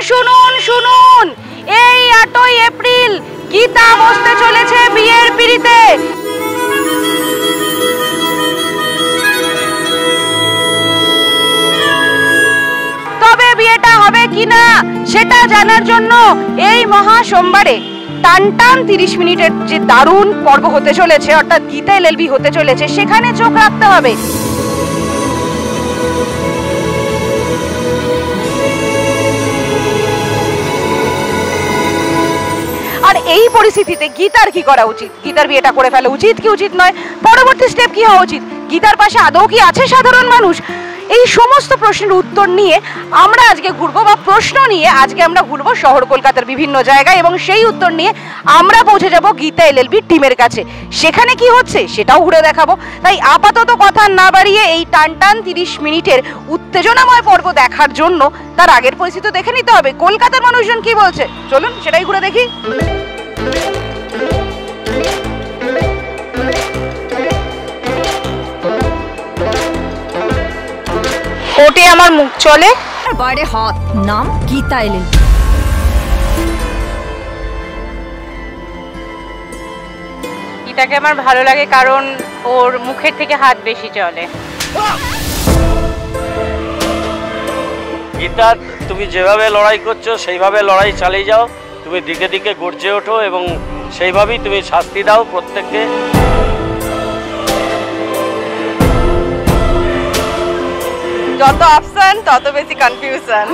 শুনুন শুনুন, এই 8ই এপ্রিল গীতা বসতে চলেছে বিয়ের পিঁড়িতে। তবে বিয়েটা হবে কিনা সেটা জানার জন্য এই মহা সোমবারে টান টান 30 মিনিটের যে দারুণ পর্ব হতে চলেছে, অর্থাৎ গীতা এলএলবি হতে চলেছে, সেখানে চোখ রাখতে হবে। আর এই পরিস্থিতিতে গীতার কি করা উচিত? গীতার বিয়েটা করে ফেলা উচিত কি উচিত নয়? পরবর্তী স্টেপ কি হওয়া উচিত? গীতার পাশে আদৌ কি আছে সাধারণ মানুষ? এই সমস্ত প্রশ্নের উত্তর নিয়ে আমরা আজকে ঘুরবো, বা প্রশ্ন নিয়ে আজকে আমরা ঘুরবো শহর কলকাতার বিভিন্ন জায়গায়, এবং সেই উত্তর নিয়ে আমরা পৌঁছে যাব গীতা এলএলবি টিমের কাছে। সেখানে কি হচ্ছে সেটাও ঘুরে দেখাবো। তাই আপাতত কথা না বাড়িয়ে এই টান টান 30 মিনিটের উত্তেজনাময় পর্ব দেখার জন্য তার আগের পরিস্থিতি দেখে নিতে হবে। কলকাতার মানুষজন কি বলছে চলুন সেটাই ঘুরে দেখি। কোটে আমার মুখ চলে, বাইরে হাত, নাম গীতা এলএলবি। গীতাকে আমার ভালো লাগে কারণ ওর মুখের থেকে হাত বেশি চলে। গীতা, তুমি যেভাবে লড়াই করছো সেইভাবে লড়াই চালিয়ে যাও। তুমি দিকে দিকে গর্জে ওঠো এবং সেইভাবেই তুমি শাস্তি দাও প্রত্যেককে। যত অপশন তত বেশি কনফিউশন।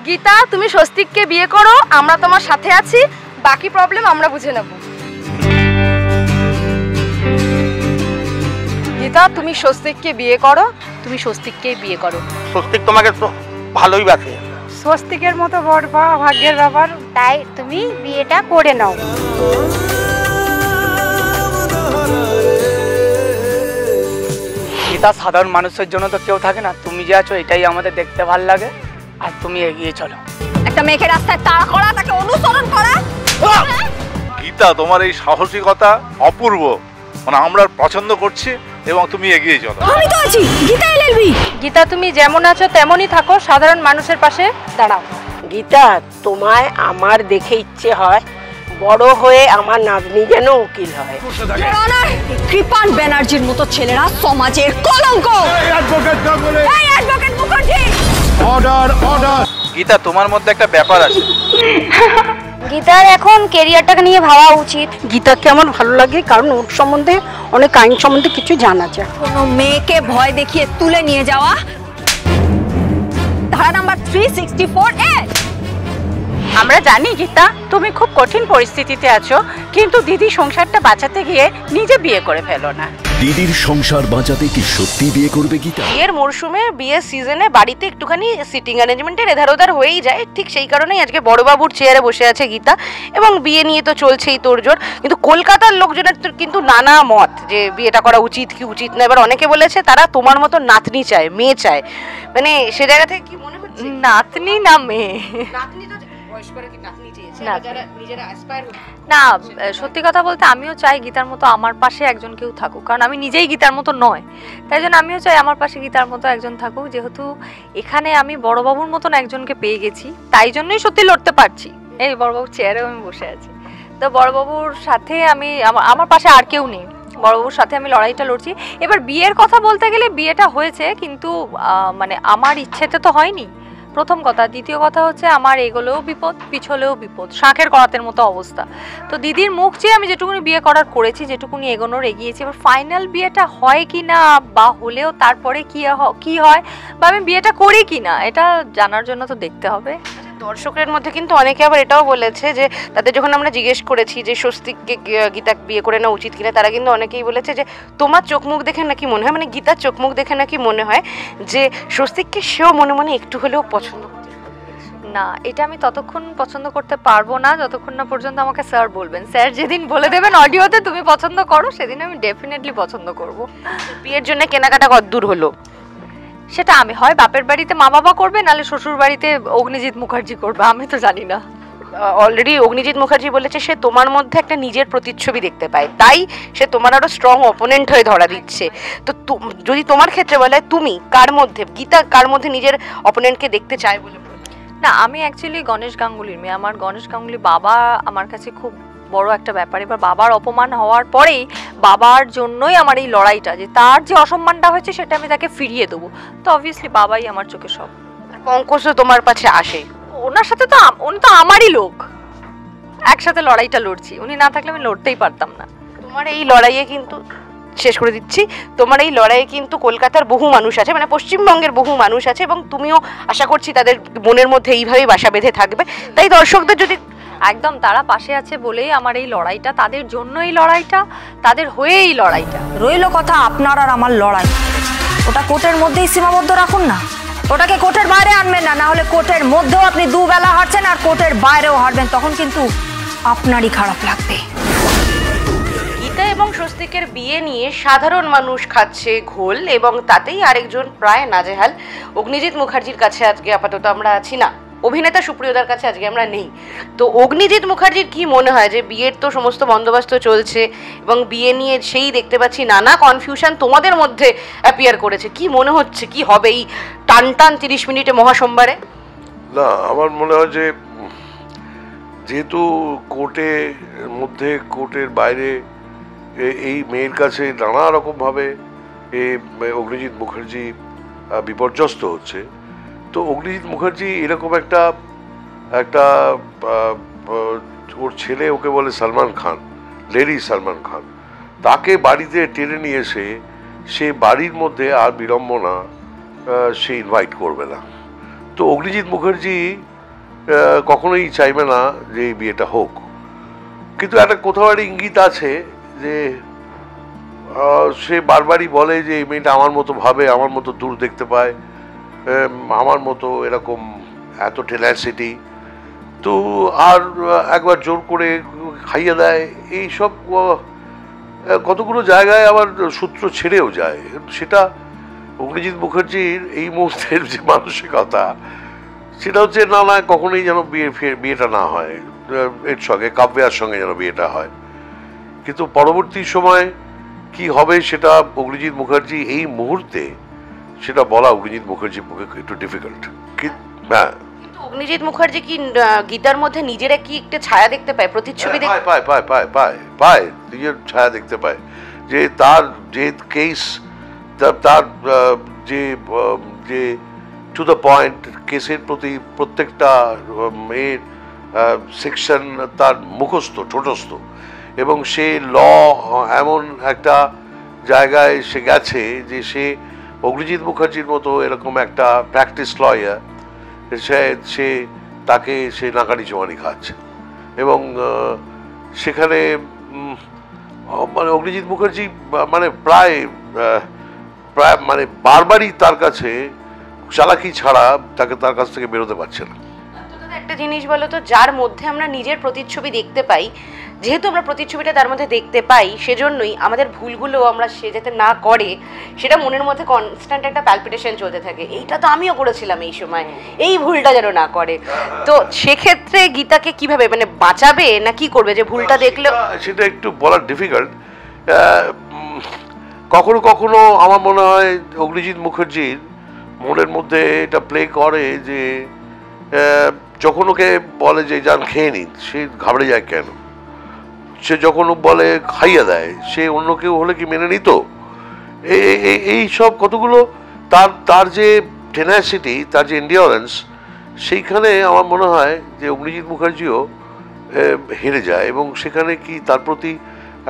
গীতা, তুমি স্বস্তিককে বিয়ে করো, আমরা তোমার সাথে আছি, বাকি প্রবলেম আমরা বুঝে নেব। গীতা, তুমি স্বস্তিককে বিয়ে করো, তুমি স্বস্তিককে বিয়ে করো। স্বস্তিক তোমাকে তো ভালোই বাসে। স্বস্তিকের মতো বড় ভাগ্যের ব্যাপার, তাই তুমি বিয়েটা করে নাও। গীতা, সাধারণ মানুষের জন্য তো কেউ থাকে না, তুমি যে আছো এটাই আমাদের দেখতে ভালো লাগে, আর তুমি এগিয়ে চলো। একটা মেয়েকে রাস্তায় তাড়া করা, তাকে অনুসরণ করা। গীতা, তোমার এই সাহসিকতা অপূর্ব, মানে আমরা পছন্দ করছি এবং তুমি এগিয়ে চলো। আমি তো আছি, গীতা এলএলবি। গীতা, তুমি যেমন আছো তেমনই থাকো, সাধারণ মানুষের পাশে দাঁড়াও। গীতা, তোমায় আমার দেখে ইচ্ছে হয় বড় হয়ে আমার নাতনি যেন উকিল হয়। কৃপান ব্যানার্জির মতো ছেলেরা সমাজের কলঙ্ক। এই advocate Mukherjee, order order. Gita, তোমার মধ্যে একটা ব্যাপার আছে। গীতার এখন ক্যারিয়ারটাকে নিয়ে ভাবা উচিত। গীতাকে আমার ভালো লাগে কারণ ওর সম্বন্ধে অনেক আইন সম্বন্ধে কিছু জানা যায়। কোনো মেয়েকে ভয় দেখিয়ে তুলে নিয়ে যাওয়া ধারা নাম্বার 364A। আমরা জানি গীতা, তুমি খুব কঠিন পরিস্থিতিতে আছো, কিন্তু দিদি সংসারটা বাঁচাতে গিয়ে নিজে বিয়ে করে ফেলো না। দিদির সংসার বাঁচাতে কি সত্যি বিয়ে করবে গীতা? বিয়ের মরশুমে, বিয়ের সিজনে বাড়িতে একটুখানি সিটিং অ্যারেঞ্জমেন্টের এধার ওধার হয়েই যায়, ঠিক সেই কারণেই আজকে বড়বাবুর চেয়ারে বসে আছে গীতা, এবং বিয়ে নিয়ে তো চলছেই তোড়জোড়। কিন্তু কলকাতার লোকজনের কিন্তু নানা মত যে বিয়েটা করা উচিত কি উচিত না। এবার অনেকে বলেছে তারা তোমার মতো নাতনি চায়, মেয়ে চায়, মানে সে জায়গা থেকে কি মনে হচ্ছে? নাতনি না মেয়ে? নাতনি তো বয়স করে কি নাতনি চেয়েছে, যারা নিজেরা অ্যাসপায়ার না, সত্যি কথা বলতে আমিও চাই গীতার মতো আমার পাশে একজন কেউ থাকুক, কারণ আমি নিজেই গীতার মতো নয়, তাই জন্য আমিও চাই আমার পাশে গীতার মতো একজন থাকুক। যেহেতু এখানে আমি বড়বাবুর মতন একজনকে পেয়ে গেছি, তাই জন্যই সত্যি লড়তে পারছি। এই বড়বাবুর চেয়ারেও আমি বসে আছি, তো বড়বাবুর সাথে আমি, আমার পাশে আর কেউ নেই, বড়বাবুর সাথে আমি লড়াইটা লড়ছি। এবার বিয়ের কথা বলতে গেলে বিয়েটা হয়েছে, কিন্তু মানে আমার ইচ্ছেতে তো হয়নি, প্রথম কথা। দ্বিতীয় কথা হচ্ছে আমার এগোলেও বিপদ, পিছলেও বিপদ, শাঁখের করাতের মতো অবস্থা। তো দিদির মুখ চেয়ে আমি যেটুকুনি বিয়ে করার করেছি, যেটুকুনি এগোনোর এগিয়েছি। এবার ফাইনাল বিয়েটা হয় কি না, বা হলেও তারপরে কি হয়, বা আমি বিয়েটা করি কি না, এটা জানার জন্য তো দেখতে হবে। দর্শকের মধ্যে কিন্তু অনেকে আবার এটাও বলেছে যে তাদের যখন আমরা জিজ্ঞেস করেছি যে স্বস্তিককে গীতা বিয়ে করে নেওয়া উচিত কিনা, তারা কিন্তু অনেকেই বলেছে যে তোমার চোখ মুখ দেখে নাকি মনে হয়, মানে গীতার চোখ মুখ দেখে নাকি মনে হয় যে স্বস্তিককে সেও মনে মনে একটু হলেও পছন্দ করছে। না, এটা আমি ততক্ষণ পছন্দ করতে পারবো না যতক্ষণ না পর্যন্ত আমাকে স্যার বলবেন। স্যার যেদিন বলে দেবেন অডিওতে তুমি পছন্দ করো, সেদিন আমি ডেফিনেটলি পছন্দ করব। বিয়ের জন্য কেনাকাটা কতদূর হলো? সেটা আমি হয় বাপের বাড়িতে মা বাবা করবে, নাহলে শ্বশুর বাড়িতে অগ্নিজিৎ মুখার্জি করবে, আমি তো জানি না। অলরেডি অগ্নিজিৎ মুখার্জি বলেছে সে তোমার মধ্যে একটা নিজের প্রতিচ্ছবি দেখতে পায়, তাই সে তোমার আরো স্ট্রং অপোনেন্ট হয়ে ধরা দিচ্ছে। তো যদি তোমার ক্ষেত্রে বলা হয় তুমি কার মধ্যে, গীতা কার মধ্যে নিজের অপোনেন্টকে দেখতে চায় বলে? না, আমি অ্যাকচুয়ালি গণেশ গাঙ্গুলির মেয়ে। আমার গণেশ গাঙ্গুলি বাবা আমার কাছে খুব বড় একটা ব্যাপার। এবার বাবার অপমান হওয়ার পরেই বাবার জন্যই আমার এই লড়াইটা, যে তার যে অসম্মানটা হয়েছে সেটা আমি তাকে ফিরিয়ে দেবো। তো অবভিয়াসলি বাবাই আমার চোখে সব। পঙ্কজ তো তোমার কাছে আসে, ওনার সাথে তো উনি তো আমারই লোক, একসাথে লড়াইটা লড়ছি। উনি না থাকলে আমি লড়তেই পারতাম না। তোমার এই লড়াইয়ে কিন্তু শেষ করে দিচ্ছি, তোমার এই লড়াইয়ে কিন্তু কলকাতার বহু মানুষ আছে, মানে পশ্চিমবঙ্গের বহু মানুষ আছে, এবং তুমিও আশা করছি তাদের মনের মধ্যে এইভাবেই বাসা বেঁধে থাকবে। তাই দর্শকদের যদি একদম তারা পাশে আছে বলেই আমার এই লড়াইটা, তাদের জন্য এই লড়াইটা, তাদের হয়ে এই লড়াইটা। রইল কথা আপনার আর আমার লড়াই, ওটা কোর্টের মধ্যেই সীমাবদ্ধ রাখুন না, ওটাকে কোর্টের বাইরে আনবেন না, না হলে কোর্টের মধ্যেও আপনি দুবেলা হারছেন আর কোর্টের বাইরেও হারবেন, তখন কিন্তু আপনারই খারাপ লাগবে। গীতা এবং স্বস্তিকের বিয়ে নিয়ে সাধারণ মানুষ খাচ্ছে ঘোল, এবং তাতেই আরেকজন প্রায় নাজেহাল। অগ্নিজিৎ মুখার্জির কাছে আজকে আপাতত আমরা আছি না, অভিনেতা সুপ্রিয়দার কাছে আজকে আমরা নেই। তো অগ্নিজিৎ মুখার্জির কি মনে হয় যে বিয়ের তো সমস্ত বন্দোবস্ত চলছে, এবং বিয়ে নিয়ে সেই দেখতে পাচ্ছি নানা কনফিউশন তোমাদের মধ্যে অ্যাপিয়ার করেছে, কি মনে হচ্ছে কি হবে এই টান 30 মিনিটে মহাসোমবারে? না, আমার মনে হয় যে যেহেতু কোর্টের মধ্যে কোর্টের বাইরে এই মেয়ের কাছে নানা রকমভাবে অগ্নিজিৎ মুখার্জি বিপর্যস্ত হচ্ছে, তো অগ্নিজিৎ মুখার্জি এরকম একটা ওর ছেলে ওকে বলে সলমান খান, লেডি সলমান খান, তাকে বাড়িতে টেনে নিয়ে এসে সে বাড়ির মধ্যে আর বিড়ম্বনা সে ইনভাইট করবে না। তো অগ্নিজিৎ মুখার্জি কখনোই চাইবে না যে এই বিয়েটা হোক, কিন্তু একটা কোথাও একটা ইঙ্গিত আছে যে সে বারবারই বলে যে এই মেয়েটা আমার মতো ভাবে, আমার মতো দূর দেখতে পায়, আমার মতো এরকম এত টেনাসিটি, তো আর একবার জোর করে খাইয়ে দেয়। এইসব কতগুলো জায়গায় আবার সূত্র ছেড়েও যায়। সেটা অগ্নিজিৎ মুখার্জির এই মুহূর্তের যে মানসিকতা, সেটা হচ্ছে না না কখনোই যেন বিয়েটা না হয়, এর সঙ্গে কাব্যার সঙ্গে যেন বিয়েটা হয়। কিন্তু পরবর্তী সময় কি হবে সেটা অগ্নিজিৎ মুখার্জি এই মুহূর্তে সেটা বলা অগ্নিজিৎ মুখার্জির পক্ষে একটু ডিফিকাল্ট। হ্যাঁ, অগ্নিজিৎ মুখার্জি কি গীতার মধ্যে নিজেরা কি একটা ছায়া দেখতে পায়, প্রতিচ্ছবি পায়, নিজের ছায়া দেখতে পায়, যে তার যে কেস, তার যে টু দ্য পয়েন্ট কেসের প্রতি প্রত্যেকটা এর সেকশন তার মুখস্থ ঠোঁটস্থ, এবং সে ল এমন একটা জায়গায় সে গেছে যে সে অগ্নিজিৎ মুখার্জির মতো এরকম একটা প্র্যাকটিস লয়ার, সে তাকে সে নাকানি চোয়ানি খাচ্ছে, এবং সেখানে মানে অগ্নিজিৎ মুখার্জি মানে প্রায় মানে বারবারই তার কাছে চালাকি ছাড়া তার কাছ থেকে বেরোতে পারছে না। একটা জিনিস বলো তো, যার মধ্যে আমরা নিজের প্রতিচ্ছবি দেখতে পাই, যেহেতু আমরা প্রতিচ্ছবিটা তার মধ্যে দেখতে পাই, সেজন্যই আমাদের ভুলগুলো আমরা সে যাতে না করে সেটা মনের মধ্যে কনস্ট্যান্ট একটা প্যালপিটেশন চলতে থাকে। এইটা তো আমিও করেছিলাম এই সময়, এই ভুলটা যেন না করে। তো সেক্ষেত্রে গীতাকে কিভাবে মানে বাঁচাবে না কি করবে, যে ভুলটা দেখলে? সেটা একটু বলার ডিফিকাল্ট। কখনো কখনো আমার মনে হয় অগ্নিজিৎ মুখার্জির মনের মধ্যে এটা প্লে করে যে যখন ওকে বলে যে যান খেয়ে নিন, সে ঘাবড়ে যায় কেন? সে যখন বলে খাইয়ে দেয়, সে অন্য কেউ হলে কি মেনে নিত? এই সব কতগুলো তার যে টেনাসিটি, তার যে এন্ডিওরেন্স, সেইখানে আমার মনে হয় যে অগ্নিজিৎ মুখার্জিও হেরে যায়, এবং সেখানে কি তার প্রতি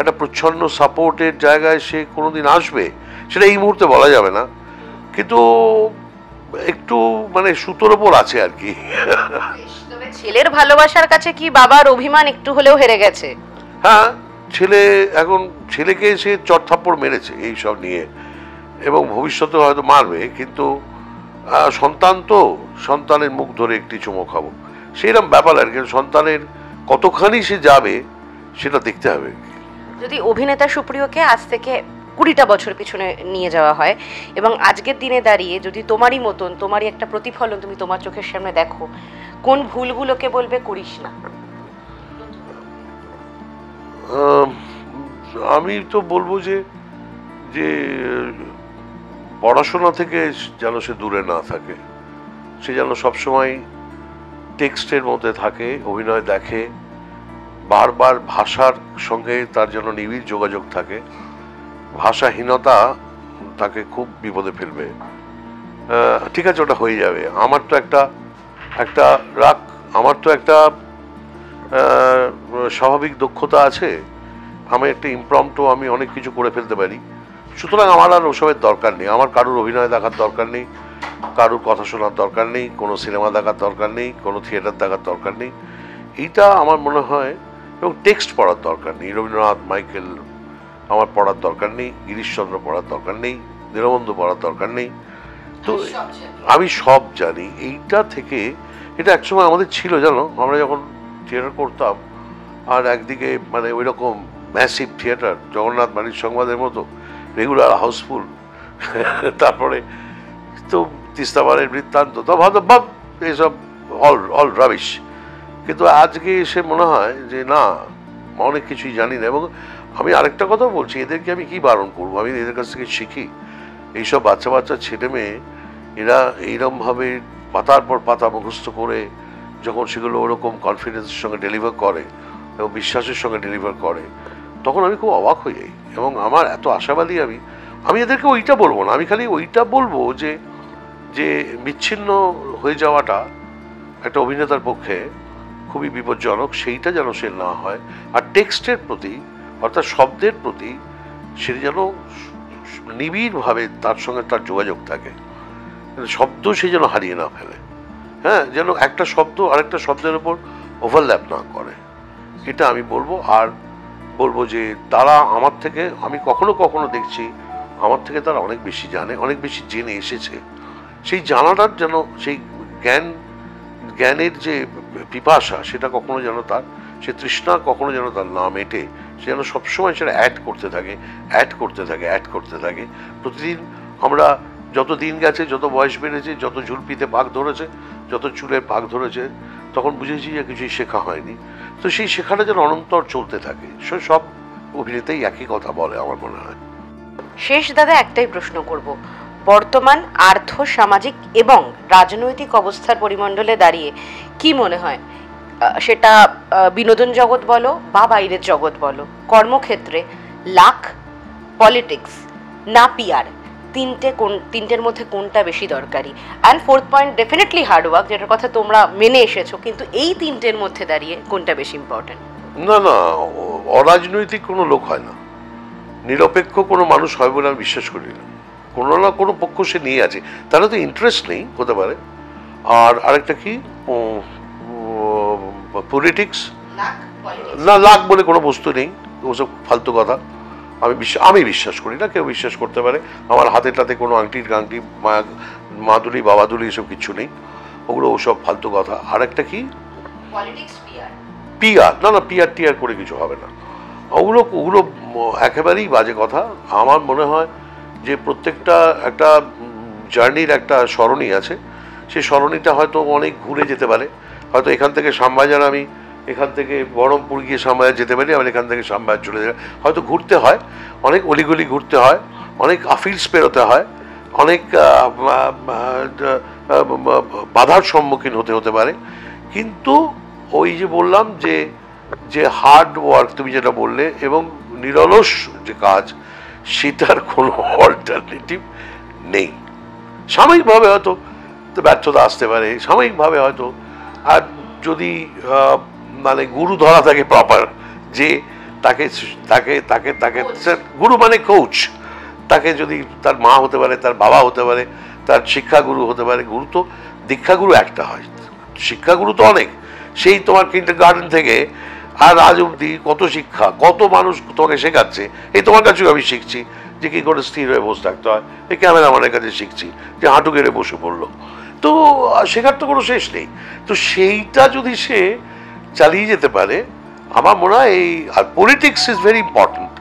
একটা প্রচ্ছন্ন সাপোর্টের জায়গায় সে কোনোদিন আসবে সেটা এই মুহূর্তে বলা যাবে না, কিন্তু একটু মানে সুতোর ওপর আছে আর কি। ছেলের ভালোবাসার কাছে কি বাবার অভিমান একটু হলেও হেরে গেছে? হ্যাঁ, ছেলেকে সে চড়থাপ্পড় মেরেছে এই সব নিয়ে, এবং ভবিষ্যতে হয়তো মারবে, কিন্তু সন্তান তো, সন্তানের মুখ ধরে একটি চুমো খাবো, সেইরকম ব্যাপার আর কি। সন্তানের কতখানি সে যাবে সেটা দেখতে হবে। যদি অভিনেতা সুপ্রিয়কে আজ থেকে 20টা বছর পিছনে নিয়ে যাওয়া হয়, এবং আজকের দিনে দাঁড়িয়ে যদি তোমারই মতন, তোমারই একটা প্রতিফলন তুমি তোমার চোখের সামনে দেখো, কোন ভুলগুলোকে বলবে করিস না? আমি তো বলবো যে পড়াশোনা থেকে যেন সে দূরে না থাকে, সে যেন সবসময় টেক্সটের মধ্যে থাকে, অভিনয় দেখে, বারবার ভাষার সঙ্গে তার যেন নিবিড় যোগাযোগ থাকে, ভাষাহীনতা তাকে খুব বিপদে ফেলবে। ঠিক আছে, ওটা হয়ে যাবে। আমার তো একটা স্বাভাবিক দক্ষতা আছে, আমি একটা ইমপ্রম্পটু আমি অনেক কিছু করে ফেলতে পারি। সুতরাং আমার আর ওসবের দরকার নেই। আমার কারুর অভিনয় দেখার দরকার নেই, কারুর কথা শোনার দরকার নেই, কোনো সিনেমা দেখার দরকার নেই, কোনো থিয়েটার দেখার দরকার নেই। এইটা আমার মনে হয়। এবং টেক্সট পড়ার দরকার নেই, রবীন্দ্রনাথ, মাইকেল আমার পড়ার দরকার নেই, গিরিশচন্দ্র পড়ার দরকার নেই, দীনবন্ধু পড়ার দরকার নেই। তো আমি সব জানি। এইটা থেকে এটা একসময় আমাদের ছিল, জানো, আমরা যখন থিয়েটার করতাম আর একদিকে মানে ওই রকম ম্যাসিভ থিয়েটার, জগন্নাথ বাণিজ্য সংবাদের মতো রেগুলার হাউসফুল, তারপরে তো তিস্তাবারের বৃত্তান্ত, তো ভাবতাম বাপ এইসব অল রাবিশ। কিন্তু আজকে এসে মনে হয় যে না, অনেক কিছুই জানি না। এবং আমি আরেকটা কথা বলছি, এদেরকে আমি কি বারণ করবো? আমি এদের কাছ থেকে শিখি। এইসব বাচ্চা ছেলে মেয়ে এরা এইরকমভাবে পাতার পর পাতা মুখস্থ করে যখন সেগুলো ওরকম কনফিডেন্সের সঙ্গে ডেলিভার করে এবং বিশ্বাসের সঙ্গে ডেলিভার করে, তখন আমি খুব অবাক হয়ে যাই। এবং আমার এত আশাবাদী আমি এদেরকে ওইটা বলবো না, আমি খালি ওইটা বলবো যে বিচ্ছিন্ন হয়ে যাওয়াটা একটা অভিনেতার পক্ষে খুবই বিপজ্জনক, সেইটা যেন সে না হয়। আর টেক্সটের প্রতি অর্থাৎ শব্দের প্রতি সে যেন নিবিড়ভাবে তার সঙ্গে তার যোগাযোগ থাকে, শব্দ সে যেন হারিয়ে না ফেলে। হ্যাঁ, যেন একটা শব্দ আরেকটা শব্দের উপর ওভারল্যাপ না করে, এটা আমি বলবো। আর বলবো যে তারা আমার থেকে, আমি কখনো কখনো দেখছি আমার থেকে তারা অনেক বেশি জানে, অনেক বেশি জেনে এসেছে। সেই জানাটার যেন, সেই জ্ঞানের যে পিপাসা, সেটা কখনো যেন তার, সে তৃষ্ণা কখনো যেন তার না মেটে, সে যেন সবসময় সেটা অ্যাড করতে থাকে। প্রতিদিন আমরা যত দিন গেছে, যত বয়স বেড়েছে, যত ঝুলপিতে পাক ধরেছে, যত চুলের পাক ধরেছে, তখন বুঝেছি যে কিছুই শেখা হয়নি। তো সেই শেখাটা যেন অনন্তর চলতে থাকে। সব অভিনেতাই একই কথা বলে আমার মনে হয়। শেষ দাদা একটাই প্রশ্ন করব, বর্তমান আর্থ সামাজিক এবং রাজনৈতিক অবস্থার পরিমণ্ডলে দাঁড়িয়ে কি মনে হয়, সেটা বিনোদন জগৎ বলো বা বাইরের জগৎ বলো, কর্মক্ষেত্রে লাক, পলিটিক্স না পিআর, তিনটের মধ্যে কোনটা বেশি দরকারি? And fourth point, definitely hard work, যেটার কথা তোমরা মেনে এসেছো, কিন্তু এই তিনটের মধ্যে দাঁড়িয়ে কোনটা বেশি ইম্পর্টেন্ট? না, অরাজনৈতিক কোনো লোক হয় না, নিরপেক্ষ কোনো মানুষ হয় বলে আমি বিশ্বাস করি না। কোনো না কোনো পক্ষ সে নিয়ে আছে, তারা তো ইন্টারেস্ট নেই হতে পারে। আর আরেকটা কি, পলিটিক্স না, লাখ বলে কোনো বস্তু নেই, ওসব ফালতু কথা আমি বিশ্বাস করি না। কেউ বিশ্বাস করতে পারে। আমার হাতে টাতে কোনো আংটি মাদুলি বাবাদুলি এসব কিছু নেই, ওসব ফালতু কথা। আরেকটা কি, পিআর, না পিআর টিআর করে কিছু হবে না, ওগুলো একেবারেই বাজে কথা। আমার মনে হয় যে প্রত্যেকটা একটা জার্নির একটা সরণি আছে, সেই সরণিটা হয়তো অনেক ঘুরে যেতে পারে। হয়তো এখান থেকে শ্যামবাজার, আমি এখান থেকে বহরমপুর গিয়ে শ্যামবাজার যেতে পারি, আবার এখান থেকে শ্যামবাজার চলে যাবে। হয়তো ঘুরতে হয়, অনেক অলিগলি ঘুরতে হয়, অনেক আফিলস পেরোতে হয়, অনেক বাধার সম্মুখীন হতে পারে। কিন্তু ওই যে বললাম যে হার্ড ওয়ার্ক, তুমি যেটা বললে, এবং নিরলস যে কাজ, সেটার কোনো অল্টারনেটিভ নেই। সাময়িকভাবে হয়তো ব্যর্থতা আসতে পারে, সাময়িকভাবে হয়তো, আর যদি মানে গুরু ধরা থাকে প্রপার, যে তাকে গুরু মানে কোচ, তাকে যদি তার মা হতে পারে, তার বাবা হতে পারে, তার শিক্ষাগুরু হতে পারে। গুরু তো, দীক্ষাগুরু একটা হয়, শিক্ষাগুরু তো অনেক। সেই তোমার কিন্ডারগার্টেন থেকে আর আজ অবধি কত শিক্ষা, কত মানুষ তোমাকে শেখাচ্ছে। এই তোমার কাছেও আমি শিখছি যে কী করে স্থির হয়ে বসে থাকতে হয়, এই ক্যামেরাম্যানের কাছে শিখছি যে হাঁটু গেড়ে বসে পড়লো। তো শেখার তো কোনো শেষ নেই। তো সেইটা যদি সে চালিয়ে যেতে পারে, আমার মনে হয় আর পলিটিক্স ইজ ভেরি ইম্পর্টেন্ট।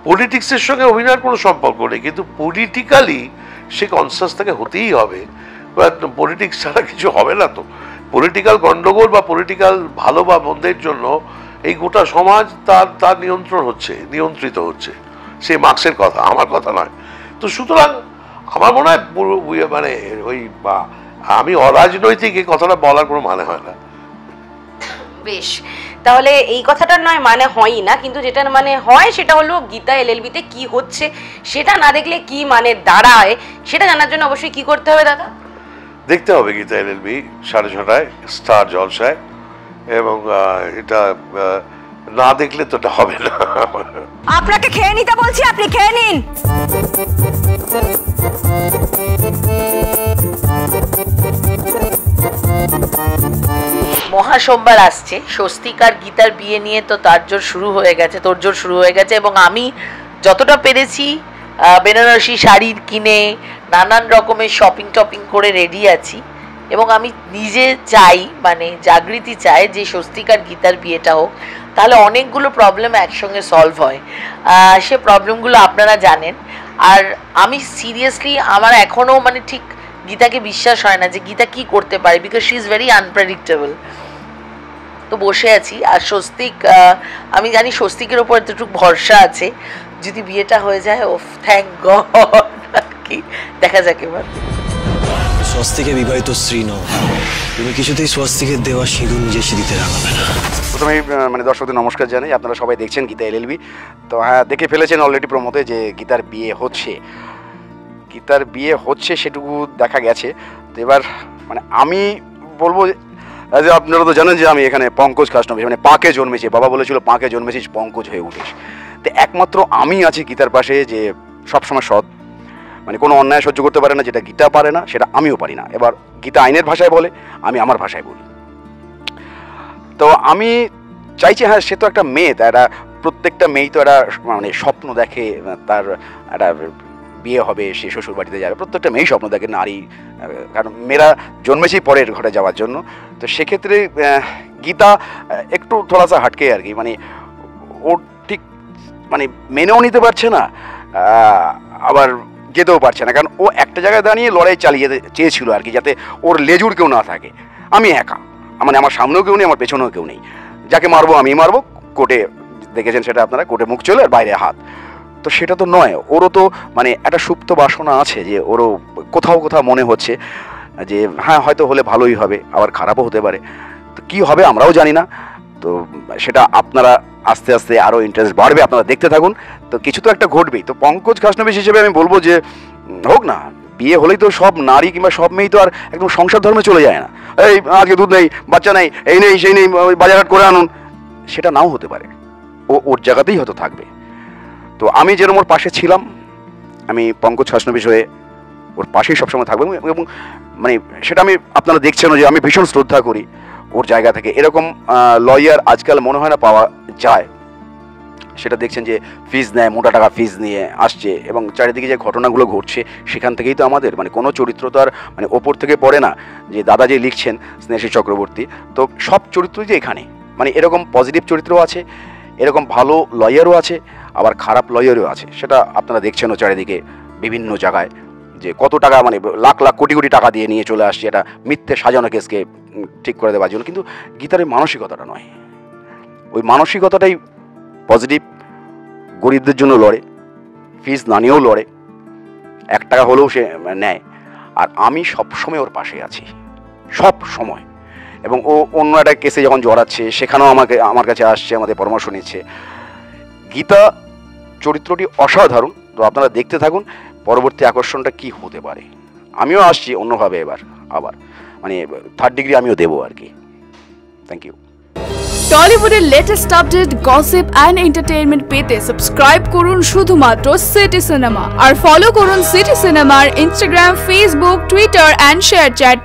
পলিটিক্সের সঙ্গে অভিনয়ের কোনো সম্পর্ক নেই, কিন্তু পলিটিক্যালি সে কনসাস তাকে হতেই হবে। পলিটিক্স ছাড়া কিছু হবে না। তো পলিটিক্যাল গণ্ডগোল বা পলিটিক্যাল ভালো বা মন্দের জন্য এই গোটা সমাজ তার নিয়ন্ত্রিত হচ্ছে। সে মার্ক্সের কথা, আমার কথা নয়। তো সুতরাং আমার মনে হয় মানে ওই, আমি অরাজনৈতিক এই কথাটা বলার কোনো মানে হয় না। বেশ, তাহলে এই কথাটা নয় মানে হয়ই না, কিন্তু যেটা মানে হয় সেটা হলো গীতা এলএলবিতে কি হচ্ছে সেটা না দেখলে কি মানে দাঁড়ায় সেটা জানার জন্য অবশ্যই কি করতে হবে দাদা? দেখতে হবে গীতা এলএলবি 6:30 স্টার জলসায়, এবং এটা না দেখলে তো এটা হবে না। আপনাকে খেয়ে নিতে বলছি, আপনি খেয়ে নিন। মহাসোমবার আসছে, স্বস্তিক আর গীতার বিয়ে নিয়ে তো তোড়জোড় শুরু হয়ে গেছে, এবং আমি যতটা পেরেছি বেনারসি শাড়ি কিনে নানান রকমের শপিং করে রেডি আছি, এবং আমি নিজে চাই, মানে জাগৃতি চায় যে স্বস্তিক আর গীতার বিয়েটা হোক, তাহলে অনেকগুলো প্রবলেম একসঙ্গে সলভ হয়। সে প্রবলেমগুলো আপনারা জানেন। আর আমি সিরিয়াসলি আমার এখনও মানে ঠিক গীতাকে বিশ্বাস হয় না যে গীতা কি করতে পারে, because she is very unpredictable. তো বসে আছি, আর স্বস্তিক, আমি জানি স্বস্তিকের ওপর এতটুকু ভরসা আছে, যদি বিয়েটা হয়ে যায়, ওফ থ্যাংক গড। কি দেখা যাক এবার। স্বস্তিকে বিবাহিত স্ত্রী নও, তুমি কিছুতেই স্বস্তিকের দেওয়া সিঁদুর নিজে সিঁড়িতে রাখাবে না। প্রথমেই মানে দর্শকদের নমস্কার জানাই। আপনারা সবাই দেখছেন গীতা এলএলবি। তো হ্যাঁ, দেখে ফেলেছেন অলরেডি প্রমোতে যে গীতার বিয়ে হচ্ছে, সেটুকু দেখা গেছে। তো এবার মানে আমি বলবো যে আপনারা তো জানেন যে আমি এখানে পঙ্কজ খাসনবী, মানে পাকে জন্মেছি, বাবা বলেছিল পাকে জন্মেছিস পঙ্কজ হয়ে উঠিস। তো একমাত্র আমি আছি গীতার পাশে যে সবসময় সৎ, মানে কোনো অন্যায় সহ্য করতে পারে না, যেটা গীতা পারে না সেটা আমিও পারি না। এবার গীতা আইনের ভাষায় বলে, আমি আমার ভাষায় বলি। তো আমি চাইছি, হ্যাঁ সে তো একটা মেয়ে, তারা প্রত্যেকটা মেয়েই তো একটা মানে স্বপ্ন দেখে, তার একটা বিয়ে হবে, সে শ্বশুর বাড়িতে যাবে, প্রত্যেকটা মেয়েই স্বপ্ন দেখে নারী, কারণ মেয়েরা জন্মেছেই পরের ঘরে যাওয়ার জন্য। তো সেক্ষেত্রে গীতা একটু থোড়াসা হাটকে আর কি, মানে ও ঠিক মানে মেনেও নিতে পারছে না, আবার যেতেও পারছে না, কারণ ও একটা জায়গায় দাঁড়িয়ে লড়াই চালিয়ে চেয়েছিল আর কি, যাতে ওর লেজুর কেউ না থাকে। আমি একা, মানে আমার সামনেও কেউ নেই, আমার পেছনেও কেউ নেই, যাকে মারবো আমি মারবো, কোর্টে দেখেছেন সেটা আপনারা, কোর্টে মুখ চলে আর বাইরে হাত। তো সেটা তো নয়, ওরও তো মানে একটা সুপ্ত বাসনা আছে, যে ওরও কোথাও মনে হচ্ছে যে হ্যাঁ হয়তো হলে ভালোই হবে, আবার খারাপও হতে পারে। তো কী হবে আমরাও জানি না। তো সেটা আপনারা আস্তে আস্তে আরও ইন্টারেস্ট বাড়বে, আপনারা দেখতে থাকুন। তো কিছু তো একটা ঘটবেই। তো পঙ্কজ খাসনবী হিসেবে আমি বলবো যে হোক না, বিয়ে হলেই তো সব নারী কিংবা সব মেয়েই তো আর একদম সংসার ধর্মে চলে যায় না, এই আজকে দুধ নেই, বাচ্চা নেই, এই নেই সেই নেই, বাজারহাট করে আনুন, সেটা নাও হতে পারে। ও ওর জায়গাতেই হয়তো থাকবে। তো আমি যেরকম ওর পাশে ছিলাম, আমি পঙ্কজ খাসনবী হয়ে ওর পাশেই সবসময় থাকবো, এবং মানে সেটা আমি আপনারা দেখছেন যে আমি ভীষণ শ্রদ্ধা করি ওর জায়গা থেকে। এরকম লয়ার আজকাল মনে হয় না পাওয়া যায়, সেটা দেখছেন যে ফিজ নেয়, মোটা টাকা ফিজ নিয়ে আসছে, এবং চারিদিকে যে ঘটনাগুলো ঘটছে সেখান থেকেই তো আমাদের মানে কোনো চরিত্র তো আর মানে ওপর থেকে পড়ে না, যে দাদা যে লিখছেন স্নেহাশিস চক্রবর্তী, তো সব চরিত্রই যে এখানে মানে এরকম পজিটিভ চরিত্রও আছে, এরকম ভালো লয়ারও আছে, আবার খারাপ লয়ারও আছে। সেটা আপনারা দেখছেনও চারিদিকে বিভিন্ন জায়গায়, যে কত টাকা মানে লাখ লাখ কোটি কোটি টাকা দিয়ে নিয়ে চলে আসছে এটা মিথ্যে সাজানো কেসকে ঠিক করে দেওয়ার জন্য। কিন্তু গীতার ওই মানসিকতাটা নয়, ওই মানসিকতাটাই পজিটিভ, গরিবদের জন্য লড়ে, ফিস না নিয়েও লড়ে, 1 টাকা হলেও সে নেয়। আর আমি সবসময় ওর পাশে আছি, সব সময়। এবং ও অন্য একটা কেসে যখন জড়াচ্ছে সেখানেও আমার কাছে আসছে, আমাদের পরামর্শ নিচ্ছে। গীতা চরিত্রটি অসাধারণ। তো আপনারা দেখতে থাকুন পরবর্তী আকর্ষণটা কি হতে পারে। আমিও আসছি অন্যভাবে এবার, আবার মানে 3rd ডিগ্রি আমিও দেবো আর কি। Thank you. টলিউডের latest update, gossip and entertainment পেতে সাবস্ক্রাইব করুন শুধুমাত্র সিটি সিনেমা, আর ফলো করুন সিটি সিনেমার Instagram, Facebook, Twitter and share chat